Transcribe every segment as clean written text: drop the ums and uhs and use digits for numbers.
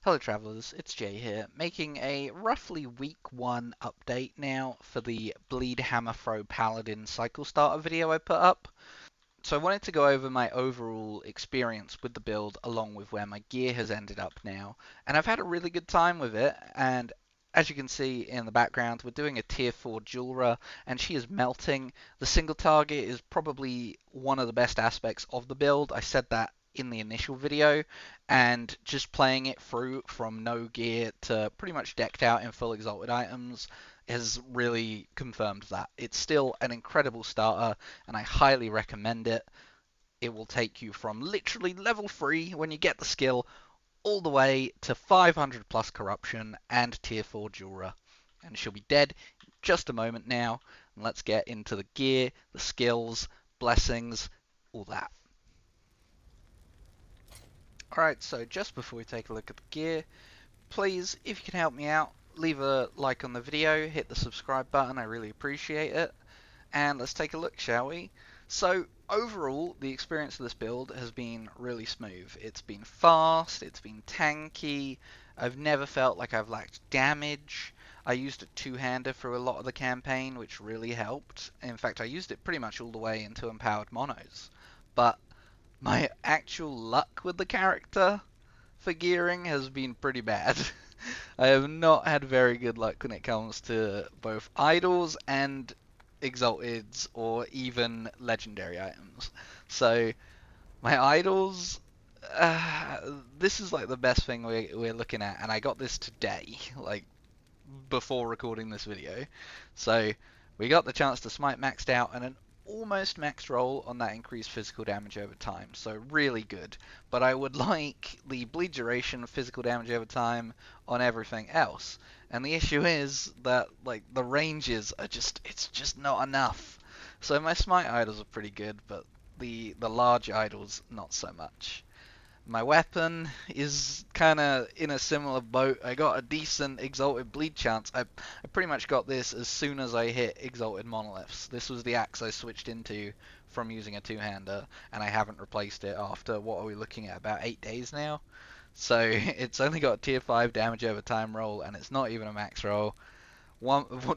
Hello travellers, it's Jay here, making a roughly week 1 update now for the Bleed Hammer Throw Paladin cycle starter video I put up. So I wanted to go over my overall experience with the build along with where my gear has ended up now, and I've had a really good time with it, and as you can see in the background, we're doing a tier 4 Julra, and she is melting. The single target is probably one of the best aspects of the build. I said that in the initial video, and just playing it through from no gear to pretty much decked out in full exalted items has really confirmed that. It's still an incredible starter, and I highly recommend it. It will take you from literally level 3 when you get the skill all the way to 500 plus corruption and tier 4 Julra. And she'll be dead in just a moment now. And let's get into the gear, the skills, blessings, all that. Alright, so just before we take a look at the gear, please, if you can help me out, leave a like on the video, hit the subscribe button, I really appreciate it. And let's take a look, shall we? So overall, the experience of this build has been really smooth. It's been fast, it's been tanky, I've never felt like I've lacked damage. I used a two-hander for a lot of the campaign, which really helped. In fact, I used it pretty much all the way into empowered monos. But my actual luck with the character for gearing has been pretty bad. I have not had very good luck when it comes to both idols and exalteds or even legendary items. So my idols, this is like the best thing we're looking at, and I got this today, like before recording this video. So we got the chance to smite maxed out and an almost maxed roll on that increased physical damage over time. So really good. But I would like the bleed duration physical damage over time on everything else. And the issue is that like the ranges are it's just not enough. So my smite idols are pretty good, but the large idols not so much. My weapon is kind of in a similar boat. I got a decent Exalted Bleed chance. I pretty much got this as soon as I hit Exalted Monoliths. This was the axe I switched into from using a two-hander, and I haven't replaced it after, what are we looking at, about 8 days now? So it's only got a tier 5 damage over time roll, and it's not even a max roll.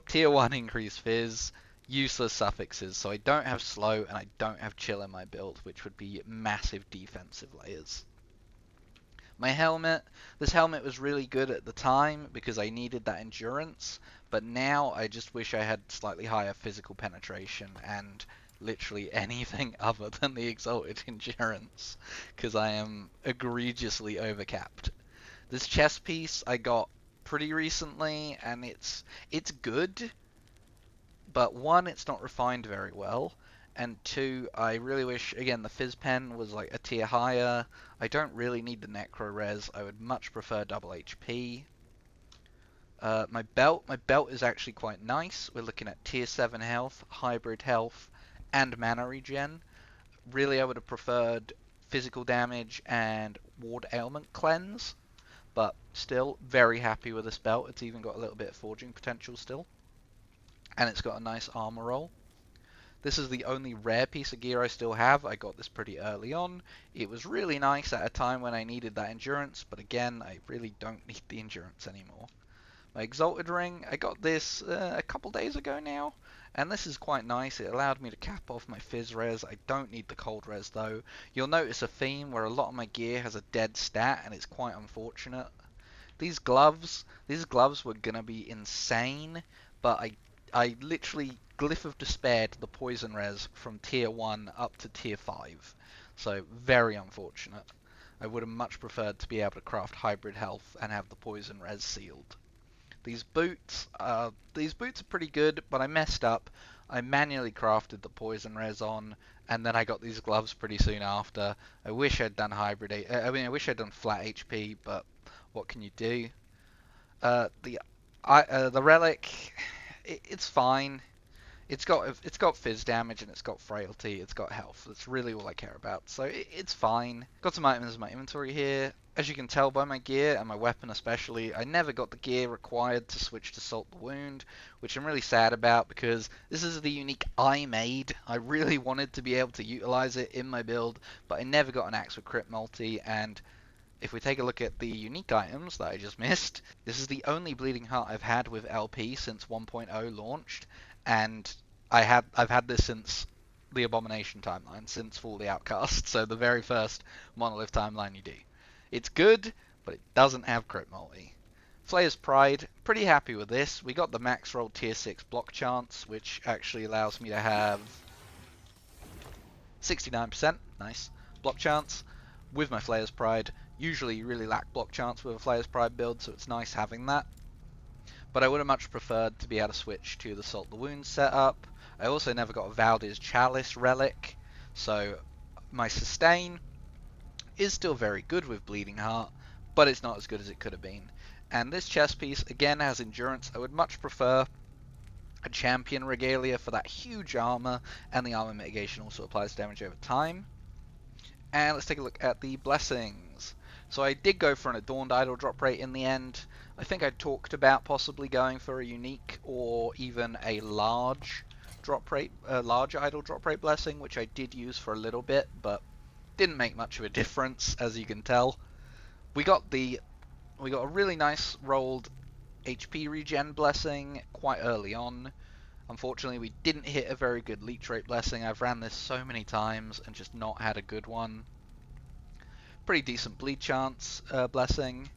Tier 1 increased fizz, useless suffixes, so I don't have slow and I don't have chill in my build, which would be massive defensive layers. My helmet, this helmet was really good at the time because I needed that endurance, but now I just wish I had slightly higher physical penetration and literally anything other than the exalted endurance because I am egregiously overcapped. This chest piece I got pretty recently and it's good, but one, it's not refined very well, and two, I really wish, again, the Fizz Pen was like a tier higher. I don't really need the Necro Res. I would much prefer double HP. My belt is actually quite nice. We're looking at tier 7 health, hybrid health, and mana regen. Really, I would have preferred physical damage and ward ailment cleanse, but still very happy with this belt. It's even got a little bit of forging potential still, and it's got a nice armor roll. This is the only rare piece of gear I still have. I got this pretty early on. It was really nice at a time when I needed that endurance, but again, I really don't need the endurance anymore. My Exalted Ring, I got this a couple days ago now, and this is quite nice. It allowed me to cap off my Fizz Res. I don't need the Cold Res though. You'll notice a theme where a lot of my gear has a dead stat, and it's quite unfortunate. These gloves were gonna be insane, but I literally Glyph of Despair to the Poison Res from tier 1 up to tier 5. So very unfortunate. I would have much preferred to be able to craft Hybrid Health and have the Poison Res sealed. These boots are pretty good, but I messed up. I manually crafted the Poison Res on, and then I got these gloves pretty soon after. I wish I'd done I wish I'd done flat HP, but what can you do? Uh, the the relic, it's fine. It's got fizz damage and it's got frailty. It's got health. That's really all I care about. So it's fine. Got some items in my inventory here. As you can tell by my gear and my weapon especially, I never got the gear required to switch to Salt the Wound, which I'm really sad about because this is the unique I made. I really wanted to be able to utilize it in my build, but I never got an axe with crit multi, and if we take a look at the unique items that I just missed, this is the only Bleeding Heart I've had with LP since 1.0 launched, and I've had this since the Abomination timeline, since Fall the Outcast, so the very first Monolith timeline you do. It's good, but it doesn't have crit multi. Flayer's Pride, pretty happy with this. We got the max roll tier 6 block chance, which actually allows me to have 69%, nice, block chance with my Flayer's Pride. Usually you really lack block chance with a Flayer's Pride build, so it's nice having that. But I would have much preferred to be able to switch to the Salt the Wound setup. I also never got a Valdir's Chalice relic, so my sustain is still very good with Bleeding Heart, but it's not as good as it could have been. And this chest piece, again, has endurance. I would much prefer a champion regalia for that huge armor, and the armor mitigation also applies damage over time. And let's take a look at the blessings. So I did go for an Adorned Idol drop rate in the end. I think I talked about possibly going for a unique or even a large drop rate, large idol drop rate blessing, which I did use for a little bit, but didn't make much of a difference, as you can tell. We got a really nice rolled HP regen blessing quite early on. Unfortunately, we didn't hit a very good leech rate blessing. I've ran this so many times and just not had a good one. Pretty decent bleed chance blessing.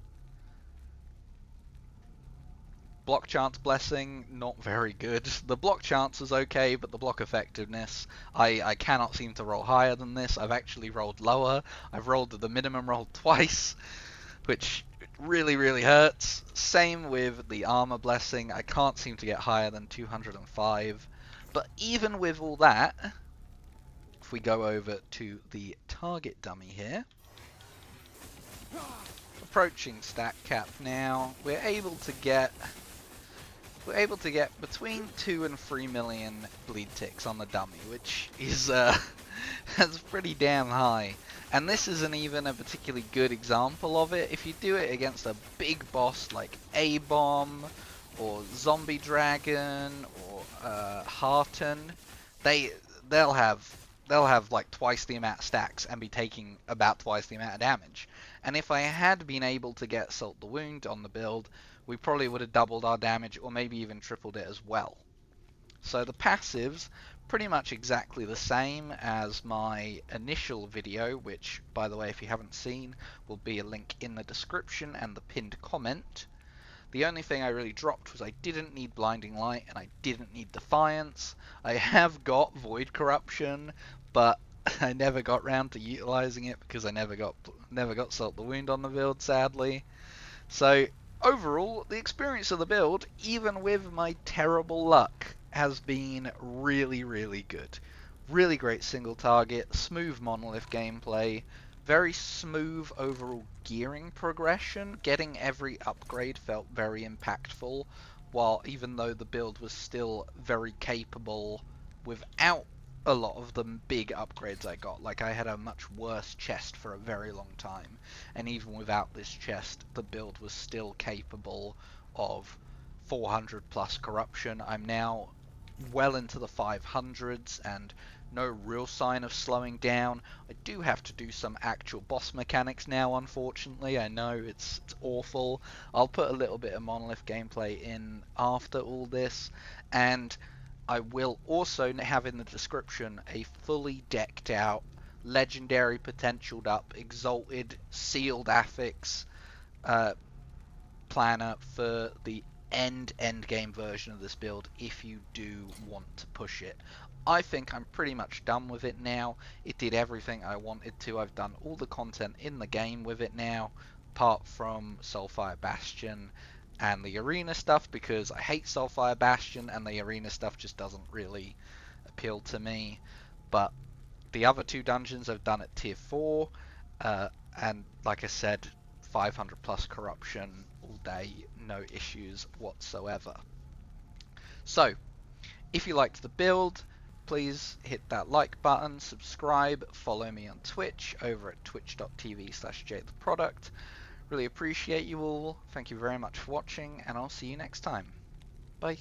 Block chance blessing, not very good. The block chance is okay, but the block effectiveness, I cannot seem to roll higher than this. I've actually rolled lower. I've rolled the minimum roll twice, which really, really hurts. Same with the armor blessing. I can't seem to get higher than 205. But even with all that, if we go over to the target dummy here, approaching stat cap now, we're able to get between 2 and 3 million bleed ticks on the dummy, which is that's pretty damn high. And this isn't even a particularly good example of it. If you do it against a big boss like A-Bomb or Zombie Dragon or Hearten, they'll have like twice the amount of stacks and be taking about twice the amount of damage. And if I had been able to get Salt the Wound on the build, we probably would have doubled our damage or maybe even tripled it as well. So the passives, pretty much exactly the same as my initial video, which, by the way, if you haven't seen, will be a link in the description and the pinned comment. The only thing I really dropped was I didn't need Blinding Light and I didn't need Defiance. I have got Void Corruption, but I never got round to utilizing it because I never got Salt the Wound on the build, sadly. So overall, the experience of the build, even with my terrible luck, has been really, really good. Really great single target, smooth monolith gameplay, very smooth overall gearing progression. Getting every upgrade felt very impactful, while even though the build was still very capable without a lot of the big upgrades I got. Like, I had a much worse chest for a very long time, and even without this chest, the build was still capable of 400 plus corruption. I'm now well into the 500s and no real sign of slowing down. I do have to do some actual boss mechanics now, unfortunately. I know it's awful. I'll put a little bit of monolith gameplay in after all this, and I will also have in the description a fully decked out, legendary potentialed up, exalted, sealed affix planner for the end game version of this build if you do want to push it. I think I'm pretty much done with it now. It did everything I wanted to. I've done all the content in the game with it now, apart from Soulfire Bastion and the arena stuff, because I hate Soulfire Bastion and the arena stuff just doesn't really appeal to me. But the other two dungeons I've done at tier 4, and like I said, 500 plus corruption all day, no issues whatsoever. So, if you liked the build, please hit that like button, subscribe, follow me on Twitch over at twitch.tv/jtheproduct. Really appreciate you all. Thank you very much for watching, and I'll see you next time. Bye.